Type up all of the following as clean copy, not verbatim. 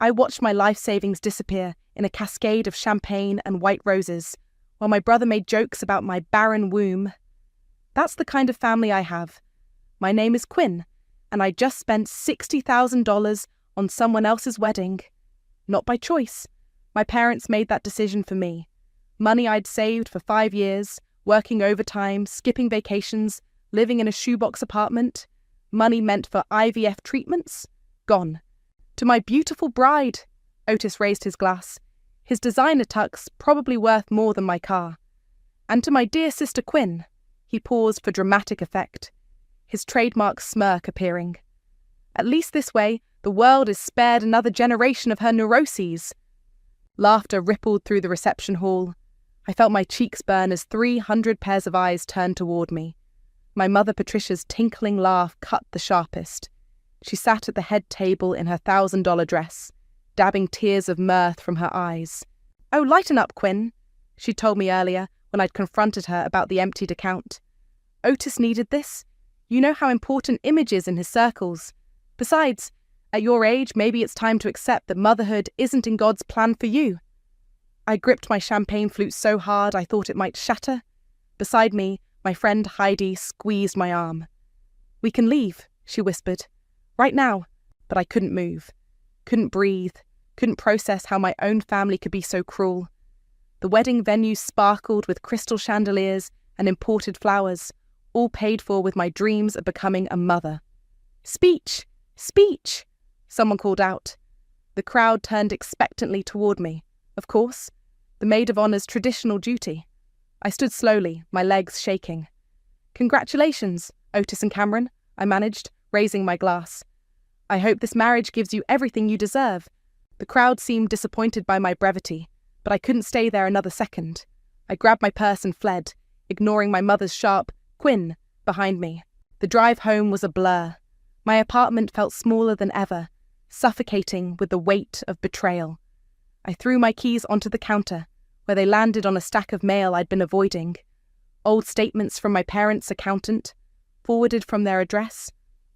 I watched my life savings disappear in a cascade of champagne and white roses, while my brother made jokes about my barren womb. That's the kind of family I have. My name is Quinn, and I just spent $60,000 on someone else's wedding. Not by choice. My parents made that decision for me. Money I'd saved for 5 years, working overtime, skipping vacations, living in a shoebox apartment. Money meant for IVF treatments? Gone. To my beautiful bride, Otis raised his glass, his designer tux probably worth more than my car. And to my dear sister Quinn, he paused for dramatic effect, his trademark smirk appearing. At least this way, the world is spared another generation of her neuroses. Laughter rippled through the reception hall. I felt my cheeks burn as 300 pairs of eyes turned toward me. My mother Patricia's tinkling laugh cut the sharpest. She sat at the head table in her $1,000 dress, dabbing tears of mirth from her eyes. "Oh, lighten up, Quinn," she told me earlier when I'd confronted her about the emptied account. "Otis needed this. You know how important image is in his circles. Besides, at your age, maybe it's time to accept that motherhood isn't in God's plan for you." I gripped my champagne flute so hard I thought it might shatter. Beside me, my friend Heidi squeezed my arm. "We can leave," she whispered. "Right now." But I couldn't move, couldn't breathe, couldn't process how my own family could be so cruel. The wedding venue sparkled with crystal chandeliers and imported flowers, all paid for with my dreams of becoming a mother. "Speech! Speech!" someone called out. The crowd turned expectantly toward me. Of course, the maid of honor's traditional duty. I stood slowly, my legs shaking. "Congratulations, Otis and Cameron," I managed, raising my glass. "I hope this marriage gives you everything you deserve." The crowd seemed disappointed by my brevity, but I couldn't stay there another second. I grabbed my purse and fled, ignoring my mother's sharp "Quinn" behind me. The drive home was a blur. My apartment felt smaller than ever, suffocating with the weight of betrayal. I threw my keys onto the counter, where they landed on a stack of mail I'd been avoiding. Old statements from my parents' accountant, forwarded from their address,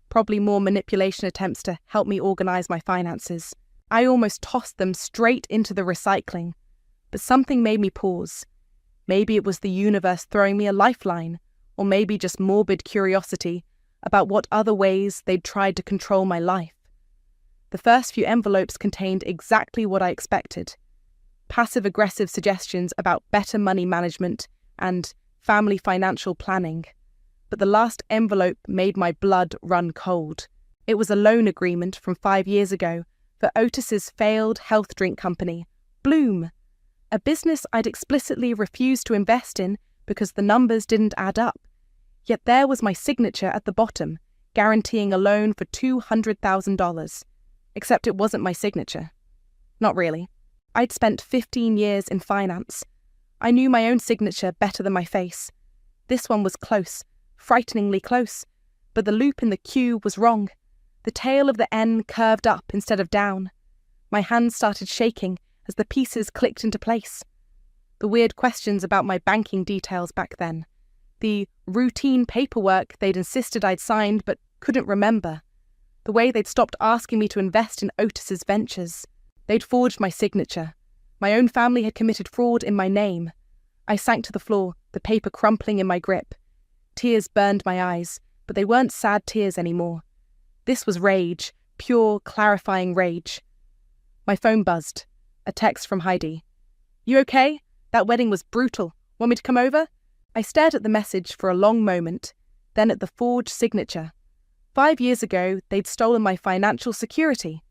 probably more manipulation attempts to help me organize my finances. I almost tossed them straight into the recycling, but something made me pause. Maybe it was the universe throwing me a lifeline, or maybe just morbid curiosity about what other ways they'd tried to control my life. The first few envelopes contained exactly what I expected: passive-aggressive suggestions about better money management and family financial planning. But the last envelope made my blood run cold. It was a loan agreement from 5 years ago for Otis's failed health drink company, Bloom, a business I'd explicitly refused to invest in because the numbers didn't add up. Yet there was my signature at the bottom, guaranteeing a loan for $200,000. Except it wasn't my signature. Not really. I'd spent 15 years in finance. I knew my own signature better than my face. This one was close, frighteningly close, but the loop in the Q was wrong. The tail of the N curved up instead of down. My hands started shaking as the pieces clicked into place. The weird questions about my banking details back then. The routine paperwork they'd insisted I'd signed but couldn't remember. The way they'd stopped asking me to invest in Otis's ventures. They'd forged my signature. My own family had committed fraud in my name. I sank to the floor, the paper crumpling in my grip. Tears burned my eyes, but they weren't sad tears anymore. This was rage, pure, clarifying rage. My phone buzzed. A text from Heidi. "You okay? That wedding was brutal. Want me to come over?" I stared at the message for a long moment, then at the forged signature. 5 years ago, they'd stolen my financial security.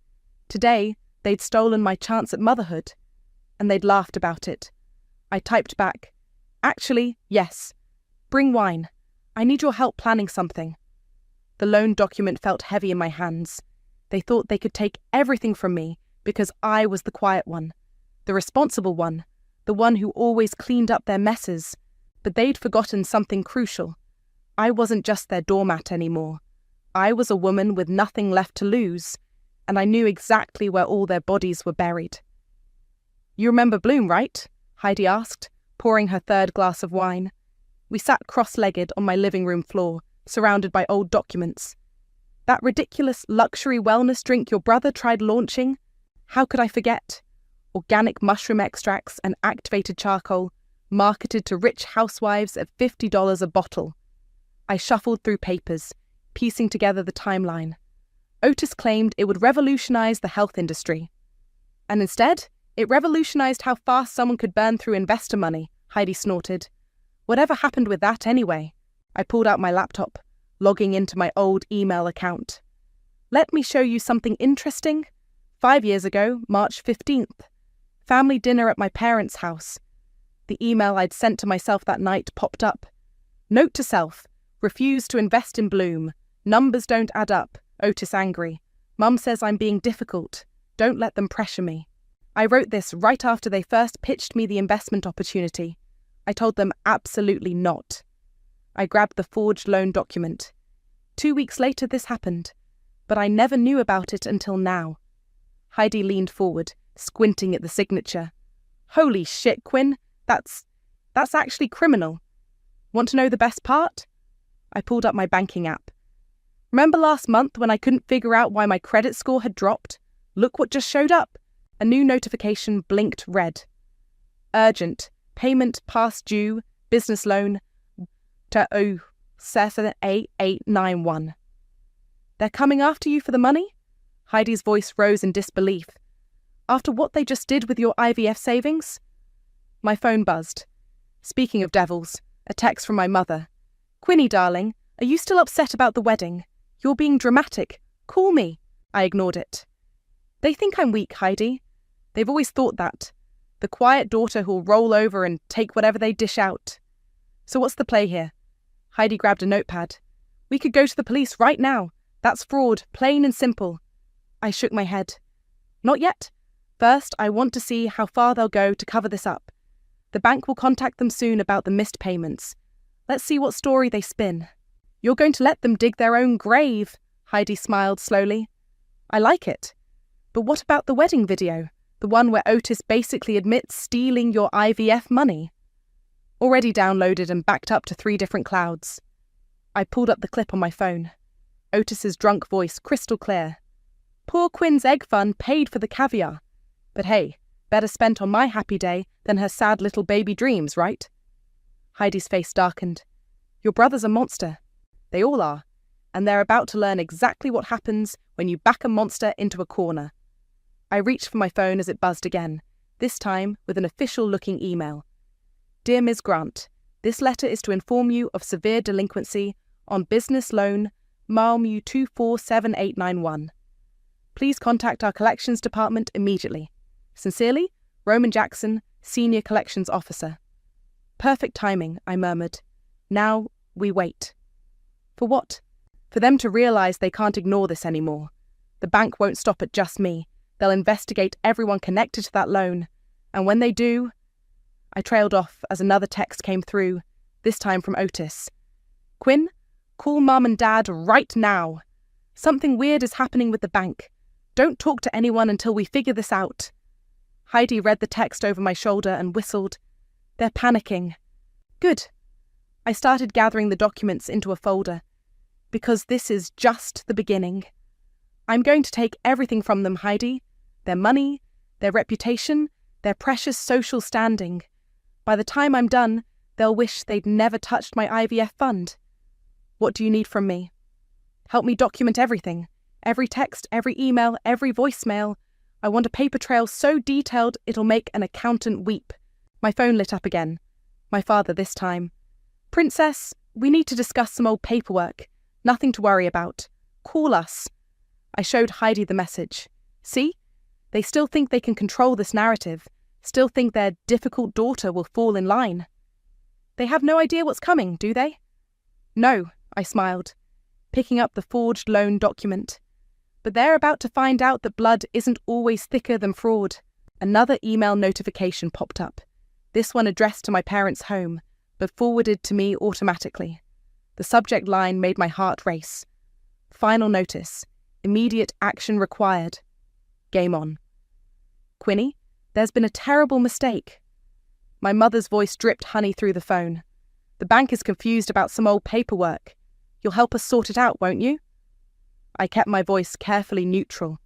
Today, they'd stolen my chance at motherhood. And they'd laughed about it. I typed back, "Actually, yes. Bring wine. I need your help planning something." The loan document felt heavy in my hands. They thought they could take everything from me because I was the quiet one, the responsible one, the one who always cleaned up their messes. But they'd forgotten something crucial. I wasn't just their doormat anymore. I was a woman with nothing left to lose, and I knew exactly where all their bodies were buried. "You remember Bloom, right?" Heidi asked, pouring her third glass of wine. We sat cross-legged on my living room floor, surrounded by old documents. "That ridiculous luxury wellness drink your brother tried launching? How could I forget? Organic mushroom extracts and activated charcoal, marketed to rich housewives at $50 a bottle. I shuffled through papers, piecing together the timeline. Otis claimed it would revolutionize the health industry. And instead, it revolutionized how fast someone could burn through investor money, Heidi snorted. Whatever happened with that anyway? I pulled out my laptop, logging into my old email account. Let me show you something interesting. 5 years ago, March 15th. Family dinner at my parents' house. The email I'd sent to myself that night popped up. Note to self, refuse to invest in Bloom. Numbers don't add up. Otis angry. Mum says I'm being difficult. Don't let them pressure me. I wrote this right after they first pitched me the investment opportunity. I told them absolutely not. I grabbed the forged loan document. 2 weeks later this happened, but I never knew about it until now. Heidi leaned forward, squinting at the signature. Holy shit, Quinn, that's actually criminal. Want to know the best part? I pulled up my banking app. Remember last month when I couldn't figure out why my credit score had dropped? Look what just showed up. A new notification blinked red. Urgent. Payment past due. Business loan. To 8891. They're coming after you for the money? Heidi's voice rose in disbelief. After what they just did with your IVF savings? My phone buzzed. Speaking of devils, a text from my mother. Quinny, darling, are you still upset about the wedding? You're being dramatic. Call me. I ignored it. They think I'm weak, Heidi. They've always thought that. The quiet daughter who'll roll over and take whatever they dish out. So what's the play here? Heidi grabbed a notepad. We could go to the police right now. That's fraud, plain and simple. I shook my head. Not yet. First, I want to see how far they'll go to cover this up. The bank will contact them soon about the missed payments. Let's see what story they spin. You're going to let them dig their own grave, Heidi smiled slowly. I like it. But what about the wedding video? The one where Otis basically admits stealing your IVF money? Already downloaded and backed up to 3 different clouds. I pulled up the clip on my phone. Otis's drunk voice crystal clear. Poor Quinn's egg fund paid for the caviar. But hey, better spent on my happy day than her sad little baby dreams, right? Heidi's face darkened. Your brother's a monster. They all are. And they're about to learn exactly what happens when you back a monster into a corner. I reached for my phone as it buzzed again, this time with an official-looking email. Dear Ms. Grant, this letter is to inform you of severe delinquency on business loan MALMU 247891. Please contact our collections department immediately. Sincerely, Roman Jackson, Senior Collections Officer. Perfect timing, I murmured. Now we wait. For what? For them to realize they can't ignore this anymore. The bank won't stop at just me. They'll investigate everyone connected to that loan. And when they do... I trailed off as another text came through, this time from Otis. Quinn, call Mum and Dad right now. Something weird is happening with the bank. Don't talk to anyone until we figure this out. Heidi read the text over my shoulder and whistled. They're panicking. Good. I started gathering the documents into a folder. Because this is just the beginning. I'm going to take everything from them, Heidi. Their money, their reputation, their precious social standing. By the time I'm done, they'll wish they'd never touched my IVF fund. What do you need from me? Help me document everything. Every text, every email, every voicemail. I want a paper trail so detailed it'll make an accountant weep. My phone lit up again. My father this time. Princess, we need to discuss some old paperwork. Nothing to worry about. Call us. I showed Heidi the message. See? They still think they can control this narrative. Still think their difficult daughter will fall in line. They have no idea what's coming, do they? No, I smiled, picking up the forged loan document. But they're about to find out that blood isn't always thicker than fraud. Another email notification popped up. This one addressed to my parents' home, but forwarded to me automatically. The subject line made my heart race. Final notice. Immediate action required. Game on. Quinny, there's been a terrible mistake. My mother's voice dripped honey through the phone. The bank is confused about some old paperwork. You'll help us sort it out, won't you? I kept my voice carefully neutral.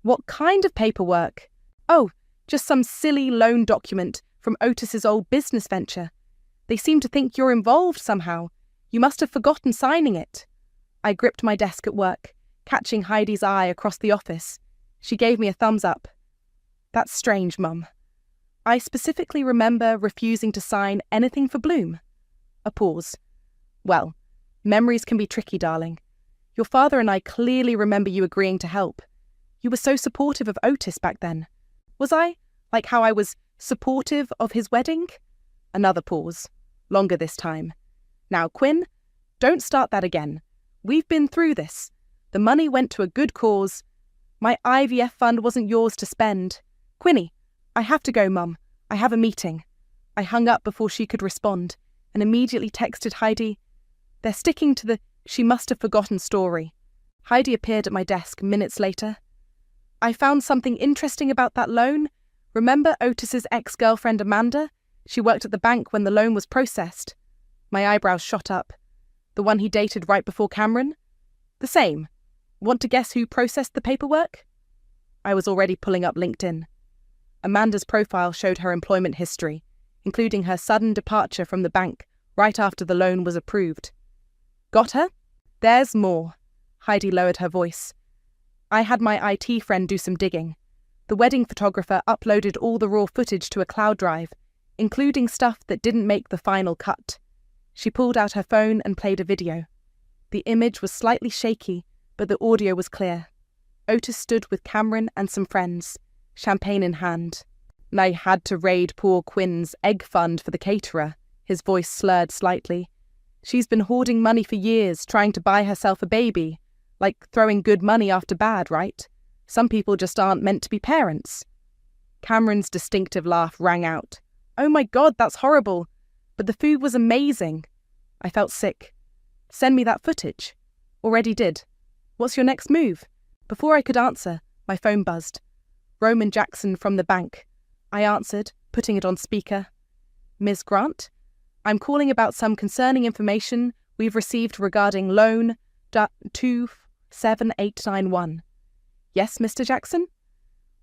What kind of paperwork? Oh, just some silly loan document from Otis's old business venture. They seem to think you're involved somehow. You must have forgotten signing it. I gripped my desk at work, catching Heidi's eye across the office. She gave me a thumbs up. That's strange, Mum. I specifically remember refusing to sign anything for Bloom. A pause. Well, memories can be tricky, darling. Your father and I clearly remember you agreeing to help. You were so supportive of Otis back then. Was I? Like how I was supportive of his wedding? Another pause. Longer this time. Now, Quinn, don't start that again. We've been through this. The money went to a good cause. My IVF fund wasn't yours to spend. Quinny, I have to go, Mum. I have a meeting. I hung up before she could respond and immediately texted Heidi. They're sticking to the she must have forgotten story. Heidi appeared at my desk minutes later. I found something interesting about that loan. Remember Otis's ex-girlfriend Amanda? She worked at the bank when the loan was processed. My eyebrows shot up. The one he dated right before Cameron? The same. Want to guess who processed the paperwork? I was already pulling up LinkedIn. Amanda's profile showed her employment history, including her sudden departure from the bank right after the loan was approved. Got her? There's more. Heidi lowered her voice. I had my IT friend do some digging. The wedding photographer uploaded all the raw footage to a cloud drive, including stuff that didn't make the final cut. She pulled out her phone and played a video. The image was slightly shaky, but the audio was clear. Otis stood with Cameron and some friends, champagne in hand. And I had to raid poor Quinn's egg fund for the caterer. His voice slurred slightly. She's been hoarding money for years, trying to buy herself a baby. Like throwing good money after bad, right? Some people just aren't meant to be parents. Cameron's distinctive laugh rang out. Oh my God, that's horrible. But the food was amazing. I felt sick. Send me that footage. Already did. What's your next move? Before I could answer, my phone buzzed. Roman Jackson from the bank. I answered, putting it on speaker. Ms. Grant? I'm calling about some concerning information we've received regarding loan 27891. Yes, Mr. Jackson?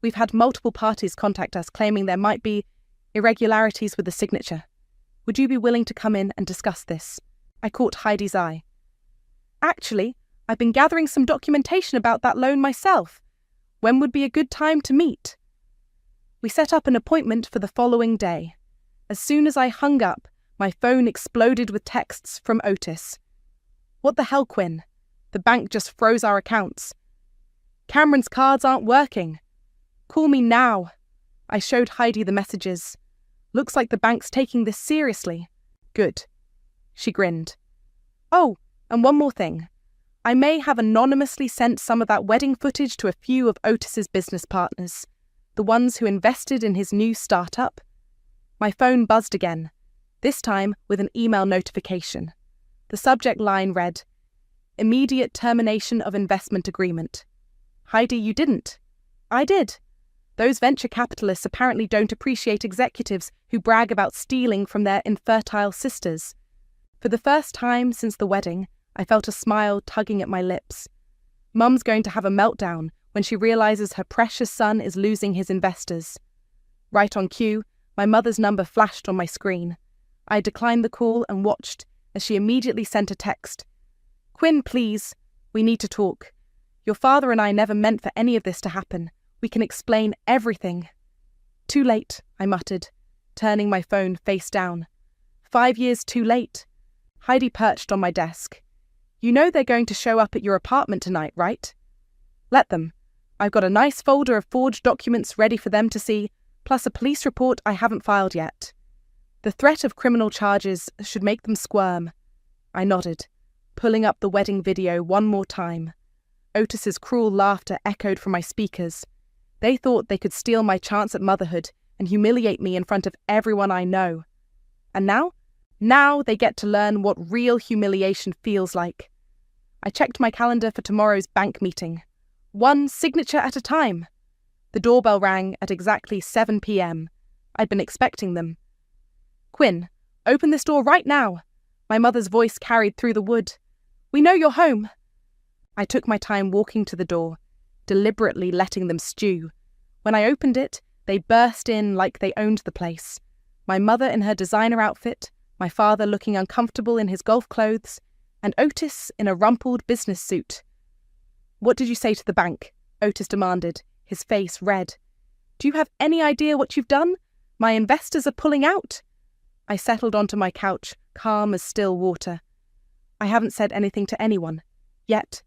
We've had multiple parties contact us claiming there might be irregularities with the signature. Would you be willing to come in and discuss this? I caught Heidi's eye. Actually, I've been gathering some documentation about that loan myself. When would be a good time to meet? We set up an appointment for the following day. As soon as I hung up, my phone exploded with texts from Otis. What the hell, Quinn? The bank just froze our accounts. Cameron's cards aren't working. Call me now. I showed Heidi the messages. Looks like the bank's taking this seriously. Good. She grinned. Oh, and one more thing. I may have anonymously sent some of that wedding footage to a few of Otis's business partners, the ones who invested in his new startup. My phone buzzed again, this time with an email notification. The subject line read, Immediate termination of investment agreement. Heidi, you didn't. I did. Those venture capitalists apparently don't appreciate executives who brag about stealing from their infertile sisters. For the first time since the wedding, I felt a smile tugging at my lips. Mum's going to have a meltdown when she realizes her precious son is losing his investors. Right on cue, my mother's number flashed on my screen. I declined the call and watched as she immediately sent a text. Quinn, please, we need to talk. Your father and I never meant for any of this to happen. We can explain everything. Too late, I muttered, turning my phone face down. 5 years too late. Heidi perched on my desk. You know they're going to show up at your apartment tonight, right? Let them. I've got a nice folder of forged documents ready for them to see, plus a police report I haven't filed yet. The threat of criminal charges should make them squirm. I nodded, pulling up the wedding video one more time. Otis's cruel laughter echoed from my speakers. They thought they could steal my chance at motherhood and humiliate me in front of everyone I know. And now? Now they get to learn what real humiliation feels like. I checked my calendar for tomorrow's bank meeting. One signature at a time. The doorbell rang at exactly 7 p.m. I'd been expecting them. Quinn, open this door right now. My mother's voice carried through the wood. We know you're home. I took my time walking to the door, deliberately letting them stew. When I opened it, they burst in like they owned the place. My mother in her designer outfit, my father looking uncomfortable in his golf clothes, and Otis in a rumpled business suit. "What did you say to the bank?" Otis demanded, his face red. "Do you have any idea what you've done? My investors are pulling out." I settled onto my couch, calm as still water. "I haven't said anything to anyone. Yet."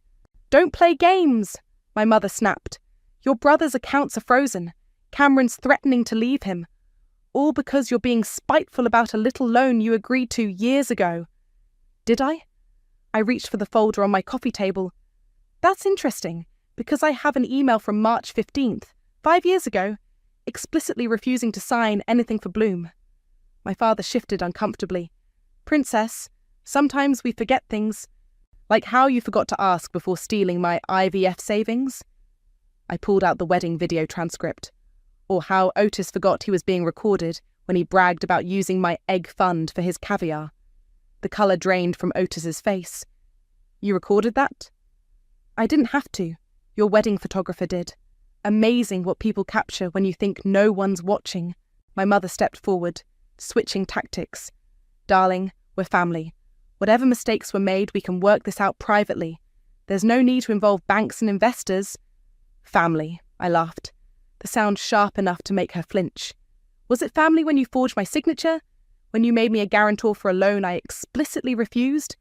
"Don't play games!" my mother snapped. "Your brother's accounts are frozen. Cameron's threatening to leave him. All because you're being spiteful about a little loan you agreed to years ago." "Did I?" I reached for the folder on my coffee table. "That's interesting, because I have an email from March 15th, 5 years ago, explicitly refusing to sign anything for Bloom." My father shifted uncomfortably. "Princess, sometimes we forget things. Like how you forgot to ask before stealing my IVF savings." I pulled out the wedding video transcript. Or how Otis forgot he was being recorded when he bragged about using my egg fund for his caviar. The colour drained from Otis's face. "You recorded that?" "I didn't have to. Your wedding photographer did. Amazing what people capture when you think no one's watching." My mother stepped forward, switching tactics. "Darling, we're family. Whatever mistakes were made, we can work this out privately. There's no need to involve banks and investors." "Family," I laughed, the sound sharp enough to make her flinch. "Was it family when you forged my signature? When you made me a guarantor for a loan I explicitly refused?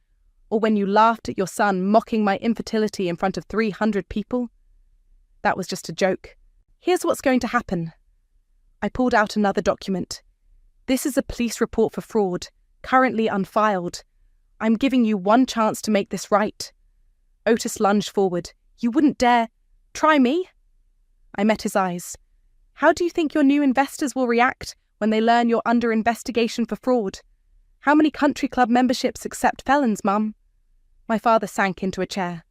Or when you laughed at your son mocking my infertility in front of 300 people? That was just a joke. Here's what's going to happen." I pulled out another document. "This is a police report for fraud, currently unfiled. I'm giving you one chance to make this right." Otis lunged forward. "You wouldn't dare. Try me?" I met his eyes. "How do you think your new investors will react when they learn you're under investigation for fraud? How many country club memberships accept felons, Mum?" My father sank into a chair.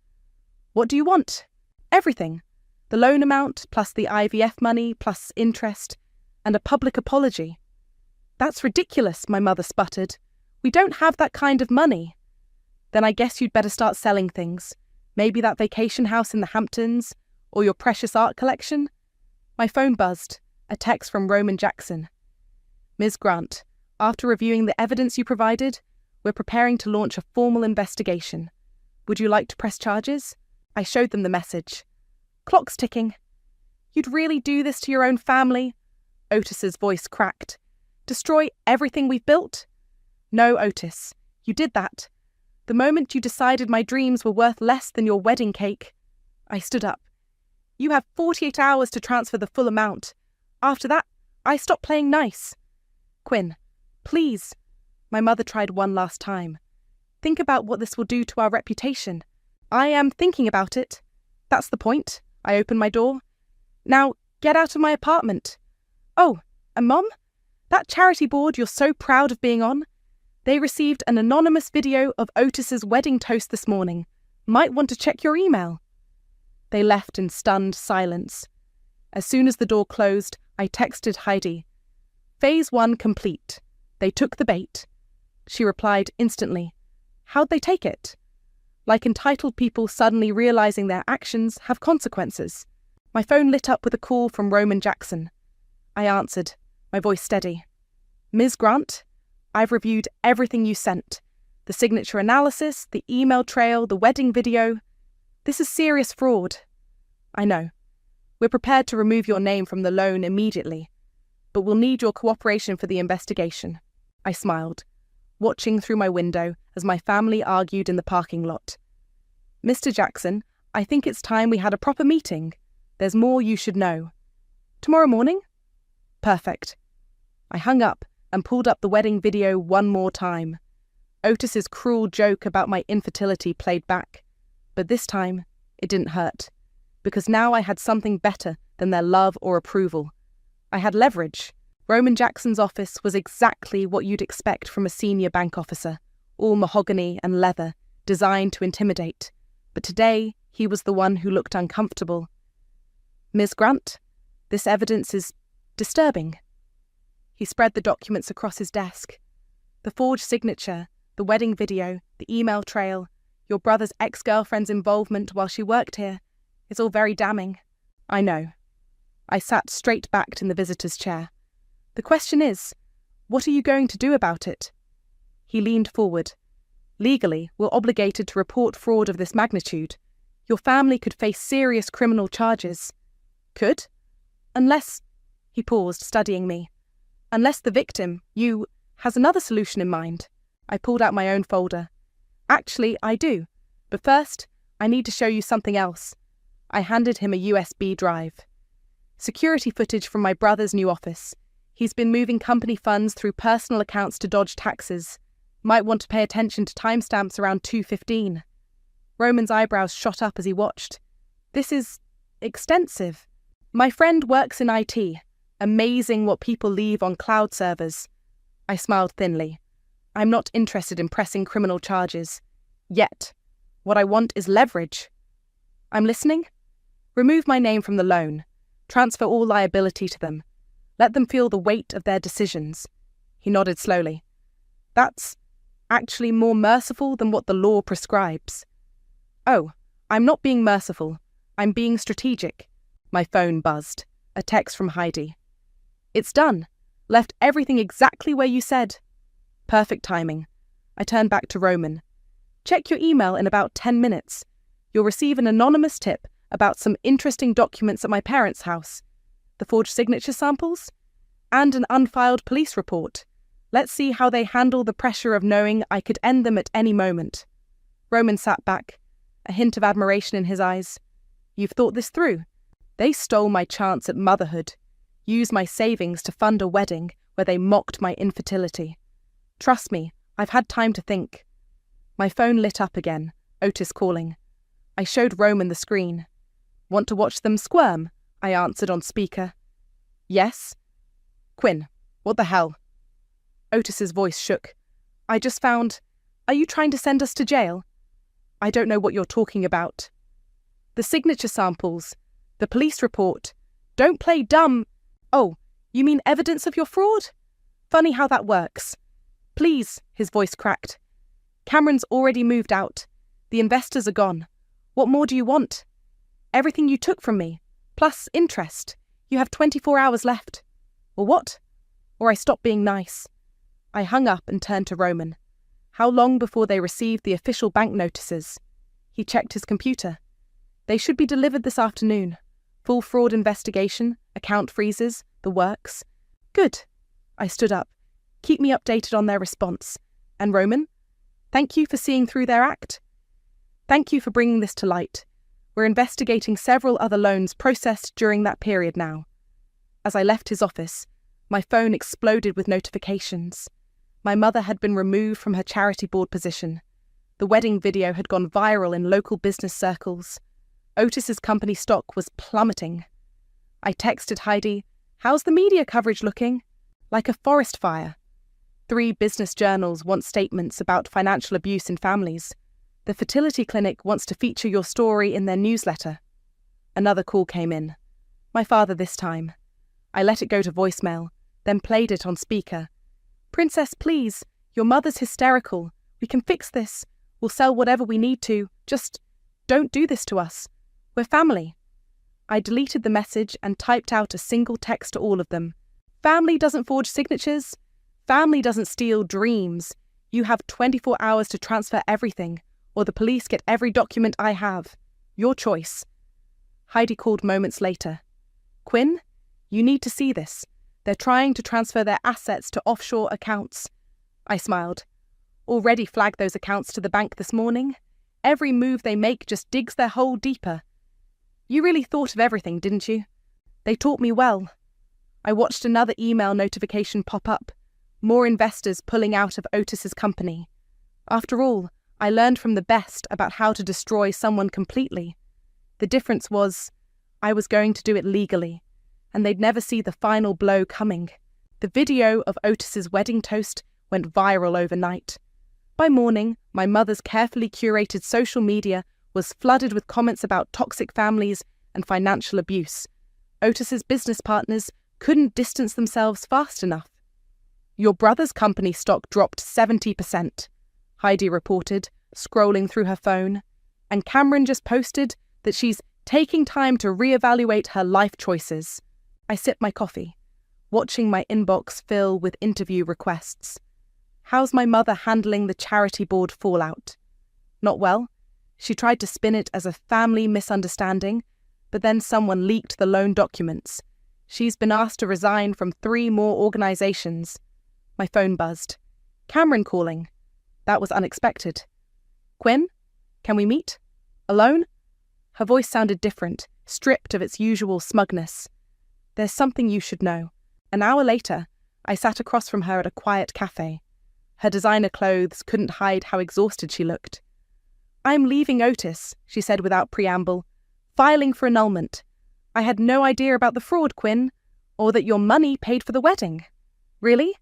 "What do you want?" "Everything. The loan amount, plus the IVF money, plus interest, and a public apology." "That's ridiculous," my mother sputtered. "We don't have that kind of money." "Then I guess you'd better start selling things. Maybe that vacation house in the Hamptons, or your precious art collection." My phone buzzed, a text from Roman Jackson. "Ms. Grant, after reviewing the evidence you provided, we're preparing to launch a formal investigation. Would you like to press charges?" I showed them the message. "Clock's ticking." "You'd really do this to your own family?" Otis's voice cracked. "Destroy everything we've built?" "No, Otis, you did that. The moment you decided my dreams were worth less than your wedding cake." I stood up. "You have 48 hours to transfer the full amount. After that, I stop playing nice." "Quinn, please." My mother tried one last time. "Think about what this will do to our reputation." "I am thinking about it. That's the point." I opened my door. "Now, get out of my apartment." "Oh, and Mom? That charity board you're so proud of being on? They received an anonymous video of Otis's wedding toast this morning. Might want to check your email." They left in stunned silence. As soon as the door closed, I texted Heidi. "Phase 1 complete. They took the bait." She replied instantly. "How'd they take it?" Like entitled people suddenly realizing their actions have consequences. My phone lit up with a call from Roman Jackson. I answered, my voice steady. "Ms. Grant, I've reviewed everything you sent. The signature analysis, the email trail, the wedding video. This is serious fraud." "I know. We're prepared to remove your name from the loan immediately, but we'll need your cooperation for the investigation." I smiled, watching through my window as my family argued in the parking lot. "Mr. Jackson, I think it's time we had a proper meeting. There's more you should know." "Tomorrow morning?" "Perfect." I hung up and pulled up the wedding video one more time. Otis's cruel joke about my infertility played back, but this time it didn't hurt, because now I had something better than their love or approval. I had leverage. Roman Jackson's office was exactly what you'd expect from a senior bank officer, all mahogany and leather, designed to intimidate. But today, he was the one who looked uncomfortable. "Ms. Grant, this evidence is disturbing." He spread the documents across his desk. The forged signature, the wedding video, the email trail, your brother's ex-girlfriend's involvement while she worked here. It's all very damning. I know. I sat straight-backed in the visitor's chair. The question is, what are you going to do about it? He leaned forward. Legally, we're obligated to report fraud of this magnitude. Your family could face serious criminal charges. Could? Unless... He paused, studying me. Unless the victim, you, has another solution in mind. I pulled out my own folder. Actually, I do. But first, I need to show you something else. I handed him a USB drive. Security footage from my brother's new office. He's been moving company funds through personal accounts to dodge taxes. Might want to pay attention to timestamps around 2:15. Roman's eyebrows shot up as he watched. This is extensive. My friend works in IT. Amazing what people leave on cloud servers. I smiled thinly. I'm not interested in pressing criminal charges. Yet. What I want is leverage. I'm listening? Remove my name from the loan. Transfer all liability to them. Let them feel the weight of their decisions. He nodded slowly. That's actually more merciful than what the law prescribes. Oh, I'm not being merciful. I'm being strategic. My phone buzzed. A text from Heidi. It's done. Left everything exactly where you said. Perfect timing. I turned back to Roman. Check your email in about 10 minutes. You'll receive an anonymous tip about some interesting documents at my parents' house. The forged signature samples? And an unfiled police report. Let's see how they handle the pressure of knowing I could end them at any moment. Roman sat back, a hint of admiration in his eyes. You've thought this through. They stole my chance at motherhood, used my savings to fund a wedding where they mocked my infertility. Trust me, I've had time to think. My phone lit up again, Otis calling. I showed Roman the screen. Want to watch them squirm? I answered on speaker. Yes. Quinn, what the hell? Otis's voice shook. I just found... Are you trying to send us to jail? I don't know what you're talking about. The signature samples. The police report. Don't play dumb. Oh, you mean evidence of your fraud? Funny how that works. Please, his voice cracked. Cameron's already moved out. The investors are gone. What more do you want? Everything you took from me, plus interest. You have 24 hours left. Or what? Or I stop being nice. I hung up and turned to Roman. How long before they received the official bank notices? He checked his computer. They should be delivered this afternoon. Full fraud investigation, account freezes, the works. Good. I stood up. Keep me updated on their response. And Roman? Thank you for seeing through their act. Thank you for bringing this to light. We're investigating several other loans processed during that period now. As I left his office, my phone exploded with notifications. My mother had been removed from her charity board position. The wedding video had gone viral in local business circles. Otis's company stock was plummeting. I texted Heidi, how's the media coverage looking? Like a forest fire. 3 business journals want statements about financial abuse in families. The fertility clinic wants to feature your story in their newsletter. Another call came in. My father this time. I let it go to voicemail, then played it on speaker. Princess, please, your mother's hysterical. We can fix this. We'll sell whatever we need to. Just don't do this to us. We're family. I deleted the message and typed out a single text to all of them. Family doesn't forge signatures. Family doesn't steal dreams. You have 24 hours to transfer everything, or the police get every document I have. Your choice. Heidi called moments later. Quinn, you need to see this. They're trying to transfer their assets to offshore accounts. I smiled. Already flagged those accounts to the bank this morning. Every move they make just digs their hole deeper. You really thought of everything, didn't you? They taught me well. I watched another email notification pop up. More investors pulling out of Otis's company. After all, I learned from the best about how to destroy someone completely. The difference was, I was going to do it legally, and they'd never see the final blow coming. The video of Otis's wedding toast went viral overnight. By morning, my mother's carefully curated social media was flooded with comments about toxic families and financial abuse. Otis's business partners couldn't distance themselves fast enough. Your brother's company stock dropped 70%, Heidi reported, scrolling through her phone. And Cameron just posted that she's taking time to reevaluate her life choices. I sip my coffee, watching my inbox fill with interview requests. How's my mother handling the charity board fallout? Not well. She tried to spin it as a family misunderstanding, but then someone leaked the loan documents. She's been asked to resign from 3 more organizations. My phone buzzed. Cameron calling. That was unexpected. Quinn? Can we meet? Alone? Her voice sounded different, stripped of its usual smugness. There's something you should know. An hour later, I sat across from her at a quiet cafe. Her designer clothes couldn't hide how exhausted she looked. I'm leaving Otis, she said without preamble. Filing for annulment. I had no idea about the fraud, Quinn, or that your money paid for the wedding. Really?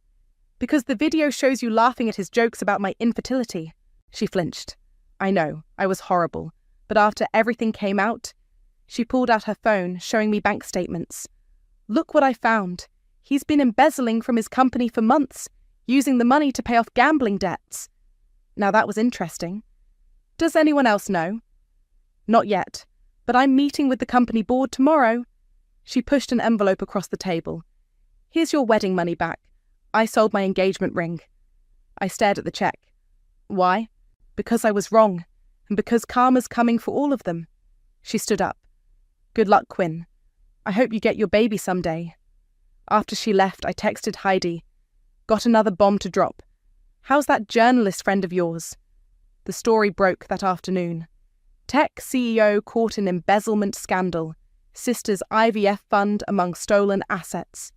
Because the video shows you laughing at his jokes about my infertility. She flinched. I know, I was horrible. But after everything came out, she pulled out her phone, showing me bank statements. Look what I found. He's been embezzling from his company for months, using the money to pay off gambling debts. Now that was interesting. Does anyone else know? Not yet, but I'm meeting with the company board tomorrow. She pushed an envelope across the table. Here's your wedding money back. I sold my engagement ring. I stared at the check. Why? Because I was wrong, and because karma's coming for all of them. She stood up. Good luck, Quinn. I hope you get your baby someday. After she left, I texted Heidi. Got another bomb to drop. How's that journalist friend of yours? The story broke that afternoon. Tech CEO caught in embezzlement scandal. Sister's IVF fund among stolen assets.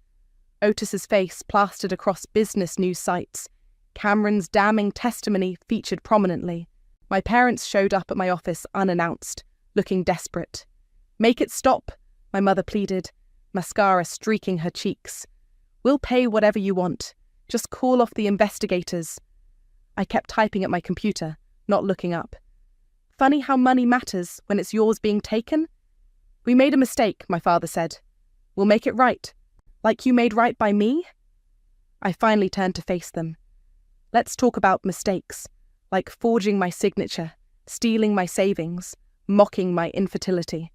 Otis's face plastered across business news sites. Cameron's damning testimony featured prominently. My parents showed up at my office unannounced, looking desperate. Make it stop, my mother pleaded, mascara streaking her cheeks. We'll pay whatever you want. Just call off the investigators. I kept typing at my computer, not looking up. Funny how money matters when it's yours being taken? We made a mistake, my father said. We'll make it right. Like you made right by me? I finally turned to face them. Let's talk about mistakes, like forging my signature, stealing my savings, mocking my infertility.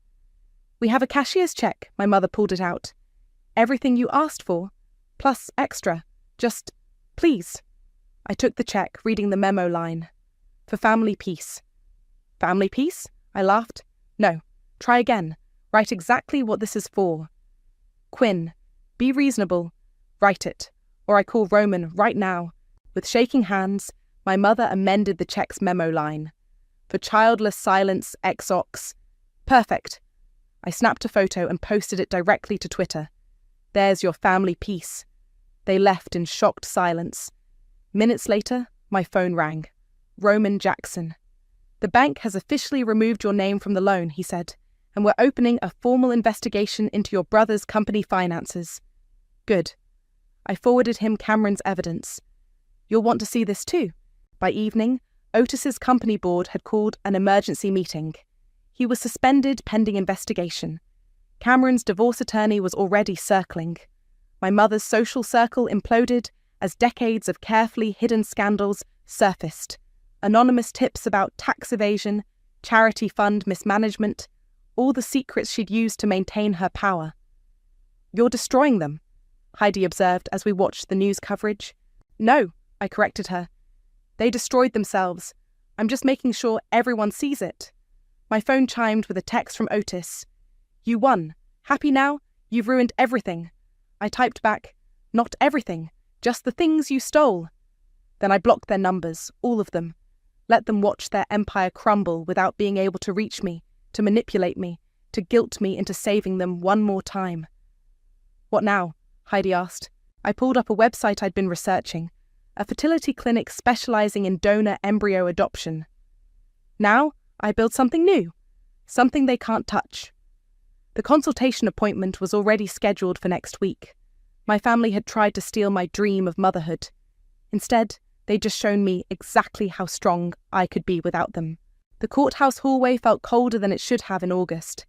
We have a cashier's check, my mother pulled it out. Everything you asked for, plus extra. Just, please. I took the check, reading the memo line. For family peace. Family peace? I laughed. No, try again. Write exactly what this is for. Quinn, be reasonable. Write it, or I call Roman right now. With shaking hands, my mother amended the check's memo line. For childless silence, exox. Perfect. I snapped a photo and posted it directly to Twitter. There's your family peace. They left in shocked silence. Minutes later, my phone rang. Roman Jackson. The bank has officially removed your name from the loan, he said, and we're opening a formal investigation into your brother's company finances. Good. I forwarded him Cameron's evidence. You'll want to see this too. By evening, Otis's company board had called an emergency meeting. He was suspended pending investigation. Cameron's divorce attorney was already circling. My mother's social circle imploded as decades of carefully hidden scandals surfaced. Anonymous tips about tax evasion, charity fund mismanagement, all the secrets she'd used to maintain her power. You're destroying them, Heidi observed as we watched the news coverage. No, I corrected her. They destroyed themselves. I'm just making sure everyone sees it. My phone chimed with a text from Otis. You won. Happy now? You've ruined everything. I typed back, not everything, just the things you stole. Then I blocked their numbers, all of them. Let them watch their empire crumble without being able to reach me, to manipulate me, to guilt me into saving them one more time. What now? Heidi asked. I pulled up a website I'd been researching, a fertility clinic specializing in donor embryo adoption. Now, I build something new, something they can't touch. The consultation appointment was already scheduled for next week. My family had tried to steal my dream of motherhood. Instead, they'd just shown me exactly how strong I could be without them. The courthouse hallway felt colder than it should have in August.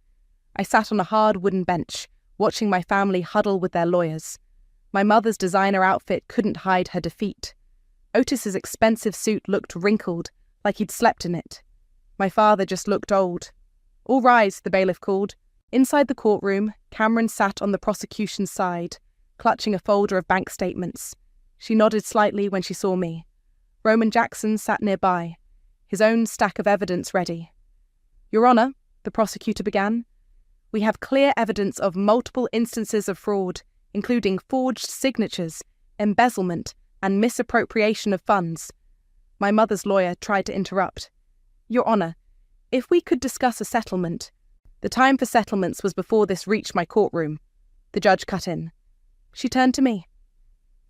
I sat on a hard wooden bench, watching my family huddle with their lawyers. My mother's designer outfit couldn't hide her defeat. Otis's expensive suit looked wrinkled, like he'd slept in it. My father just looked old. All rise, the bailiff called. Inside the courtroom, Cameron sat on the prosecution's side, clutching a folder of bank statements. She nodded slightly when she saw me. Roman Jackson sat nearby, his own stack of evidence ready. Your Honour, the prosecutor began, we have clear evidence of multiple instances of fraud, including forged signatures, embezzlement, and misappropriation of funds. My mother's lawyer tried to interrupt. Your Honour, if we could discuss a settlement. The time for settlements was before this reached my courtroom. The judge cut in. She turned to me.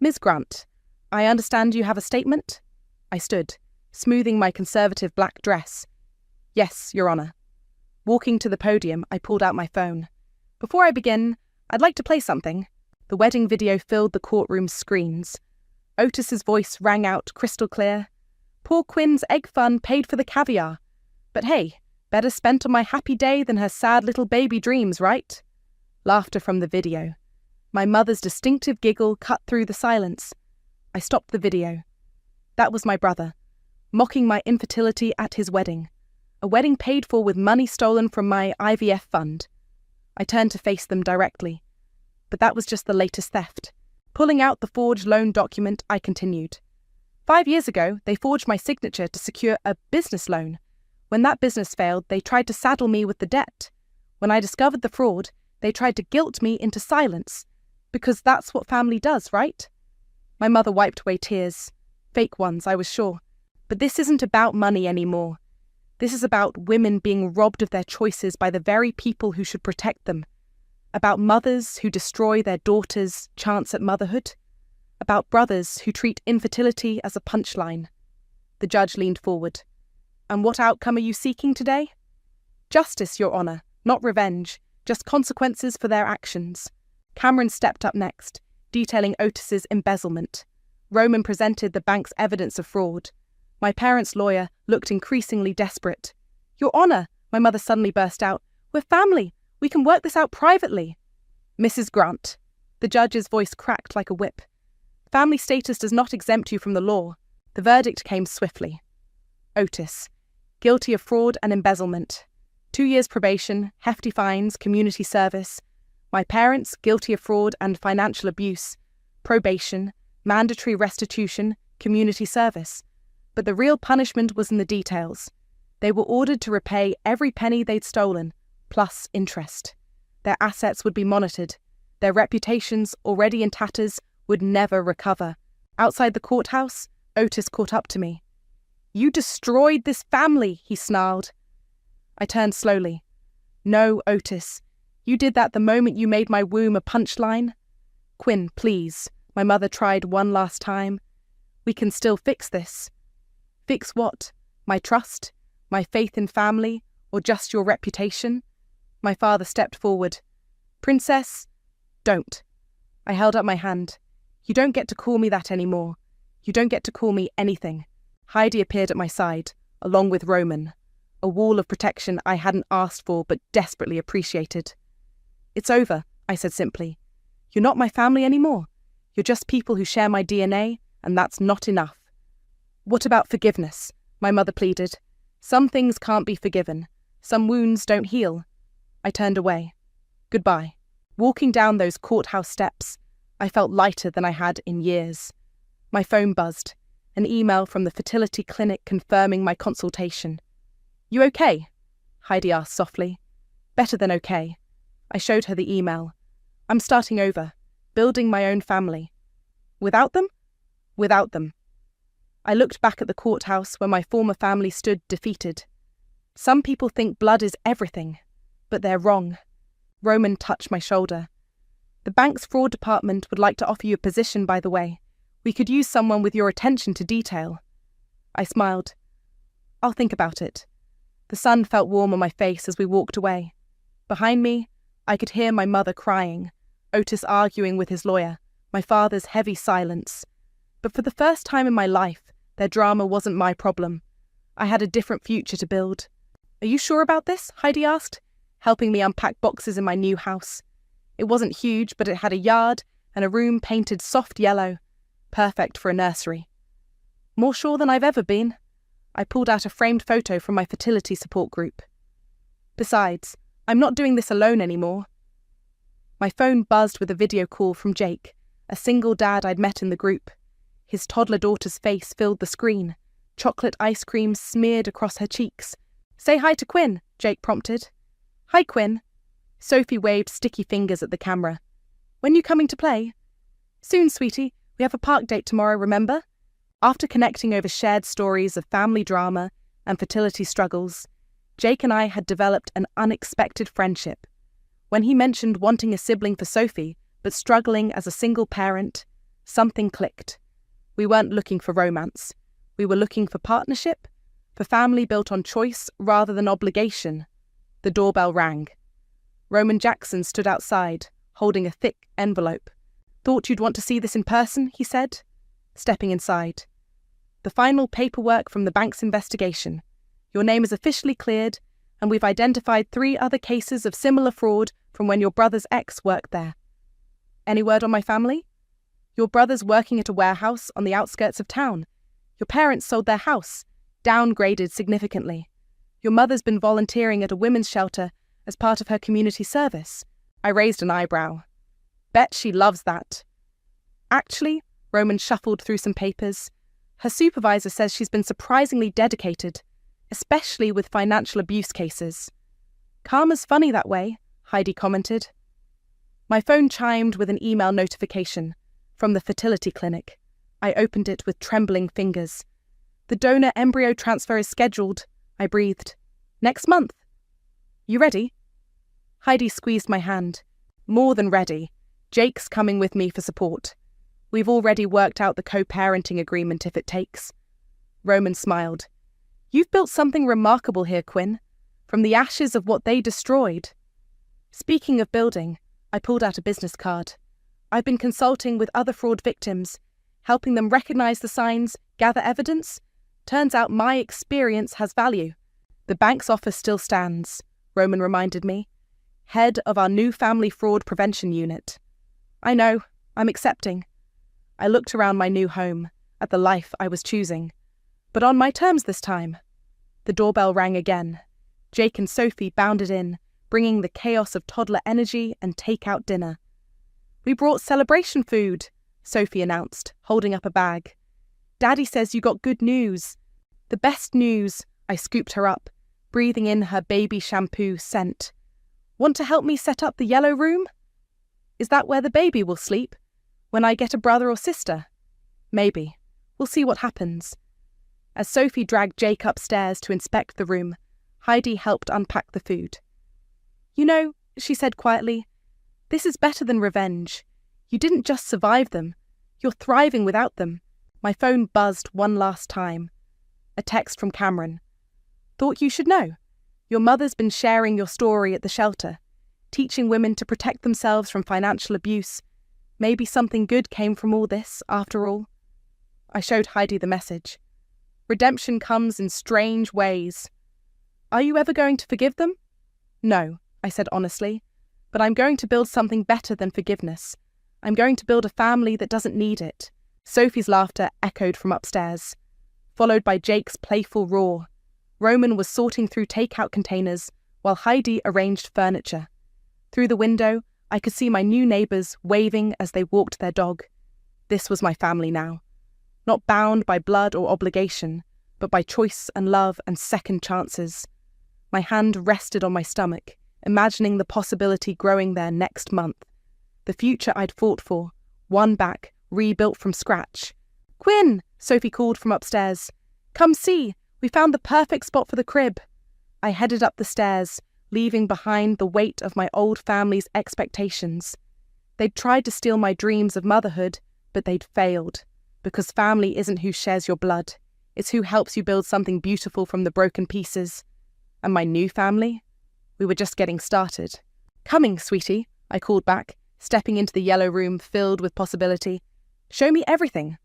Ms. Grant, I understand you have a statement? I stood, smoothing my conservative black dress. Yes, Your Honour. Walking to the podium, I pulled out my phone. Before I begin, I'd like to play something. The wedding video filled the courtroom's screens. Otis's voice rang out crystal clear. Poor Quinn's egg fund paid for the caviar. But hey, better spent on my happy day than her sad little baby dreams, right? Laughter from the video. My mother's distinctive giggle cut through the silence. I stopped the video. That was my brother, mocking my infertility at his wedding. A wedding paid for with money stolen from my IVF fund. I turned to face them directly. But that was just the latest theft. Pulling out the forged loan document, I continued. 5 years ago, they forged my signature to secure a business loan. When that business failed, they tried to saddle me with the debt. When I discovered the fraud, they tried to guilt me into silence. Because that's what family does, right? My mother wiped away tears. Fake ones, I was sure. But this isn't about money anymore. This is about women being robbed of their choices by the very people who should protect them. About mothers who destroy their daughters' chance at motherhood. About brothers who treat infertility as a punchline. The judge leaned forward. And what outcome are you seeking today? Justice, Your Honour, not revenge, just consequences for their actions. Cameron stepped up next, detailing Otis's embezzlement. Roman presented the bank's evidence of fraud. My parents' lawyer looked increasingly desperate. Your Honour, my mother suddenly burst out, we're family. We can work this out privately. Mrs. Grant. The judge's voice cracked like a whip. Family status does not exempt you from the law. The verdict came swiftly. Otis. Guilty of fraud and embezzlement. 2 years probation, hefty fines, community service. My parents, guilty of fraud and financial abuse. Probation, mandatory restitution, community service. But the real punishment was in the details. They were ordered to repay every penny they'd stolen, plus interest. Their assets would be monitored. Their reputations, already in tatters, would never recover. Outside the courthouse, Otis caught up to me. You destroyed this family, he snarled. I turned slowly. No, Otis. You did that the moment you made my womb a punchline. Quinn, please. My mother tried one last time. We can still fix this. Fix what? My trust? My faith in family? Or just your reputation? My father stepped forward. Princess, don't. I held up my hand. You don't get to call me that anymore. You don't get to call me anything. Heidi appeared at my side, along with Roman. A wall of protection I hadn't asked for but desperately appreciated. It's over, I said simply. You're not my family anymore. You're just people who share my DNA, and that's not enough. What about forgiveness? My mother pleaded. Some things can't be forgiven. Some wounds don't heal. I turned away. Goodbye. Walking down those courthouse steps, I felt lighter than I had in years. My phone buzzed. An email from the fertility clinic confirming my consultation. You okay? Heidi asked softly. Better than okay. I showed her the email. I'm starting over, building my own family. Without them? Without them. I looked back at the courthouse where my former family stood defeated. Some people think blood is everything, but they're wrong. Roman touched my shoulder. The bank's fraud department would like to offer you a position, by the way. We could use someone with your attention to detail. I smiled. I'll think about it. The sun felt warm on my face as we walked away. Behind me, I could hear my mother crying, Otis arguing with his lawyer, my father's heavy silence. But for the first time in my life, their drama wasn't my problem. I had a different future to build. Are you sure about this? Heidi asked, helping me unpack boxes in my new house. It wasn't huge, but it had a yard and a room painted soft yellow, perfect for a nursery. More sure than I've ever been. I pulled out a framed photo from my fertility support group. Besides, I'm not doing this alone anymore. My phone buzzed with a video call from Jake, a single dad I'd met in the group. His toddler daughter's face filled the screen. Chocolate ice cream smeared across her cheeks. "Say hi to Quinn," Jake prompted. "Hi, Quinn." Sophie waved sticky fingers at the camera. "When you coming to play?" "Soon, sweetie. We have a park date tomorrow, remember?" After connecting over shared stories of family drama and fertility struggles, Jake and I had developed an unexpected friendship. When he mentioned wanting a sibling for Sophie, but struggling as a single parent, something clicked. We weren't looking for romance. We were looking for partnership, for family built on choice rather than obligation. The doorbell rang. Roman Jackson stood outside, holding a thick envelope. "Thought you'd want to see this in person," he said, stepping inside. "The final paperwork from the bank's investigation. Your name is officially cleared, and we've identified 3 other cases of similar fraud from when your brother's ex worked there." "Any word on my family?" "Your brother's working at a warehouse on the outskirts of town. Your parents sold their house, downgraded significantly. Your mother's been volunteering at a women's shelter as part of her community service." I raised an eyebrow. "Bet she loves that." "Actually," Roman shuffled through some papers, "her supervisor says she's been surprisingly dedicated, especially with financial abuse cases." "Karma's funny that way," Heidi commented. My phone chimed with an email notification from the fertility clinic. I opened it with trembling fingers. "The donor embryo transfer is scheduled," I breathed. "Next month." "You ready?" Heidi squeezed my hand. "More than ready. Jake's coming with me for support. We've already worked out the co-parenting agreement if it takes." Roman smiled. "You've built something remarkable here, Quinn, from the ashes of what they destroyed." Speaking of building, I pulled out a business card. I've been consulting with other fraud victims, helping them recognize the signs, gather evidence. Turns out my experience has value. "The bank's offer still stands," Roman reminded me. "Head of our new family fraud prevention unit." "I know, I'm accepting." I looked around my new home, at the life I was choosing. But on my terms this time. The doorbell rang again. Jake and Sophie bounded in, bringing the chaos of toddler energy and take-out dinner. "We brought celebration food," Sophie announced, holding up a bag. "Daddy says you got good news." "The best news," I scooped her up, breathing in her baby shampoo scent. "Want to help me set up the yellow room?" "Is that where the baby will sleep? When I get a brother or sister?" "Maybe. We'll see what happens." As Sophie dragged Jake upstairs to inspect the room, Heidi helped unpack the food. "You know," she said quietly, "this is better than revenge. You didn't just survive them. You're thriving without them." My phone buzzed one last time. A text from Cameron. "Thought you should know. Your mother's been sharing your story at the shelter, teaching women to protect themselves from financial abuse. Maybe something good came from all this, after all." I showed Heidi the message. "Redemption comes in strange ways." "Are you ever going to forgive them?" "No," I said honestly, "but I'm going to build something better than forgiveness. I'm going to build a family that doesn't need it." Sophie's laughter echoed from upstairs, followed by Jake's playful roar. Roman was sorting through takeout containers while Heidi arranged furniture. Through the window, I could see my new neighbours waving as they walked their dog. This was my family now. Not bound by blood or obligation, but by choice and love and second chances. My hand rested on my stomach, imagining the possibility growing there next month. The future I'd fought for, won back, rebuilt from scratch. "Quinn!" Sophie called from upstairs. "Come see, we found the perfect spot for the crib." I headed up the stairs, leaving behind the weight of my old family's expectations. They'd tried to steal my dreams of motherhood, but they'd failed. Because family isn't who shares your blood. It's who helps you build something beautiful from the broken pieces. And my new family? We were just getting started. "Coming, sweetie," I called back, stepping into the yellow room filled with possibility. "Show me everything."